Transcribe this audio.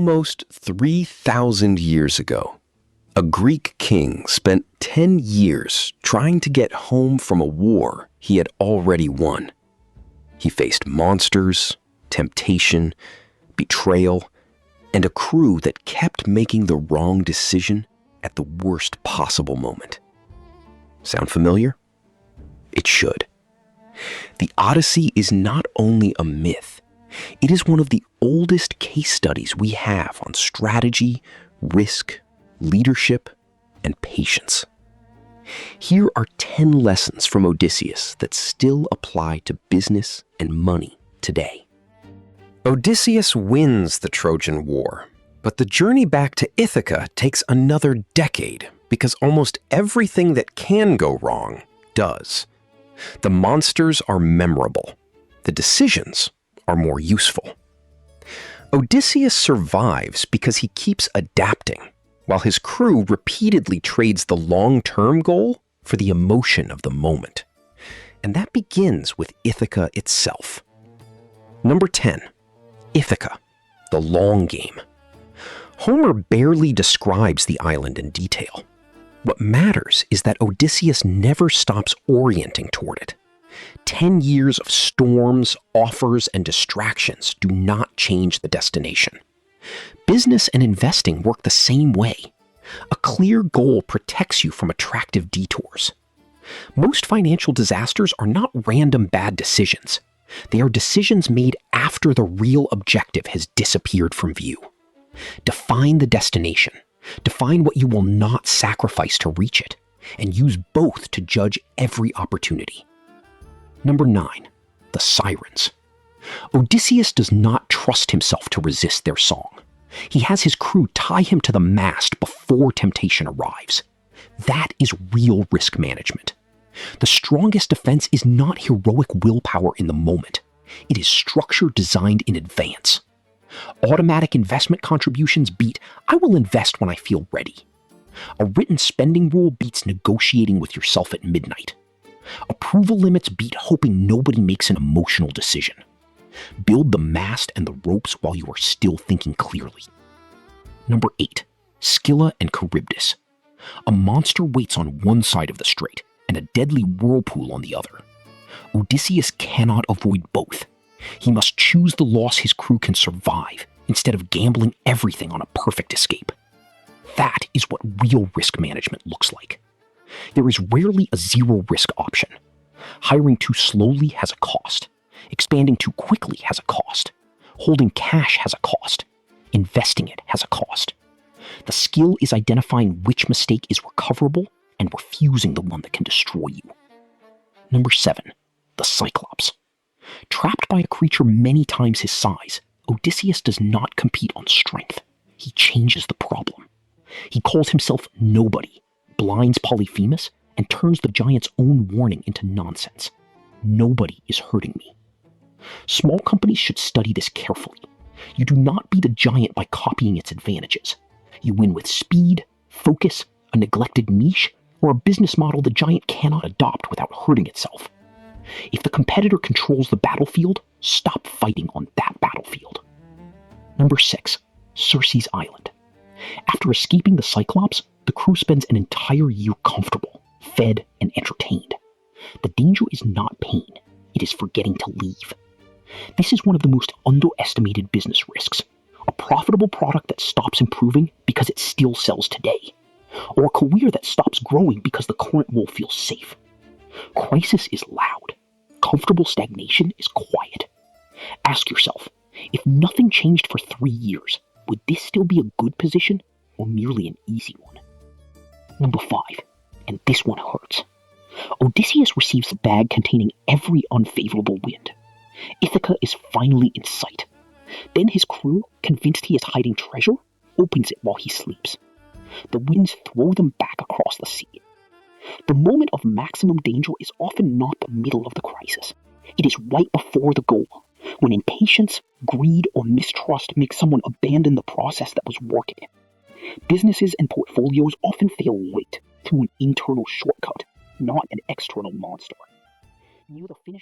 Almost 3,000 years ago, a Greek king spent 10 years trying to get home from a war he had already won. He faced monsters, temptation, betrayal, and a crew that kept making the wrong decision at the worst possible moment. Sound familiar? It should. The Odyssey is not only a myth, it is one of the oldest case studies we have on strategy, risk, leadership, and patience. Here are 10 lessons from Odysseus that still apply to business and money today. Odysseus wins the Trojan War, but the journey back to Ithaca takes another decade because almost everything that can go wrong does. The monsters are memorable. The decisions are more useful. Odysseus survives because he keeps adapting, while his crew repeatedly trades the long-term goal for the emotion of the moment. And that begins with Ithaca itself. Number 10, Ithaca, the long game. Homer barely describes the island in detail. What matters is that Odysseus never stops orienting toward it. 10 years of storms, offers, and distractions do not change the destination. Business and investing work the same way. A clear goal protects you from attractive detours. Most financial disasters are not random bad decisions. They are decisions made after the real objective has disappeared from view. Define the destination. Define what you will not sacrifice to reach it, and use both to judge every opportunity. Number 9, the sirens. Odysseus does not trust himself to resist their song. He has his crew tie him to the mast before temptation arrives. That is real risk management. The strongest defense is not heroic willpower in the moment. It is structure designed in advance. Automatic investment contributions beat, "I will invest when I feel ready." A written spending rule beats negotiating with yourself at midnight. Approval limits beat hoping nobody makes an emotional decision. Build the mast and the ropes while you are still thinking clearly. Number 8, Scylla and Charybdis. A monster waits on one side of the strait and a deadly whirlpool on the other. Odysseus cannot avoid both. He must choose the loss his crew can survive instead of gambling everything on a perfect escape. That is what real risk management looks like. There is rarely a zero-risk option. Hiring too slowly has a cost. Expanding too quickly has a cost. Holding cash has a cost. Investing it has a cost. The skill is identifying which mistake is recoverable and refusing the one that can destroy you. Number 7, the Cyclops. Trapped by a creature many times his size, Odysseus does not compete on strength. He changes the problem. He calls himself nobody, blinds Polyphemus, and turns the giant's own warning into nonsense. Nobody is hurting me. Small companies should study this carefully. You do not beat a giant by copying its advantages. You win with speed, focus, a neglected niche, or a business model the giant cannot adopt without hurting itself. If the competitor controls the battlefield, stop fighting on that battlefield. Number 6, Circe's Island. After escaping the Cyclops, the crew spends an entire year comfortable, fed, and entertained. The danger is not pain. It is forgetting to leave. This is one of the most underestimated business risks. A profitable product that stops improving because it still sells today. Or a career that stops growing because the current role feels safe. Crisis is loud. Comfortable stagnation is quiet. Ask yourself, if nothing changed for 3 years, would this still be a good position or merely an easy one? Number 5, and this one hurts. Odysseus receives a bag containing every unfavorable wind. Ithaca is finally in sight. Then his crew, convinced he is hiding treasure, opens it while he sleeps. The winds throw them back across the sea. The moment of maximum danger is often not the middle of the crisis. It is right before the goal, when impatience, greed, or mistrust make someone abandon the process that was working. Businesses and portfolios often fail late through an internal shortcut, not an external monster. Near the finish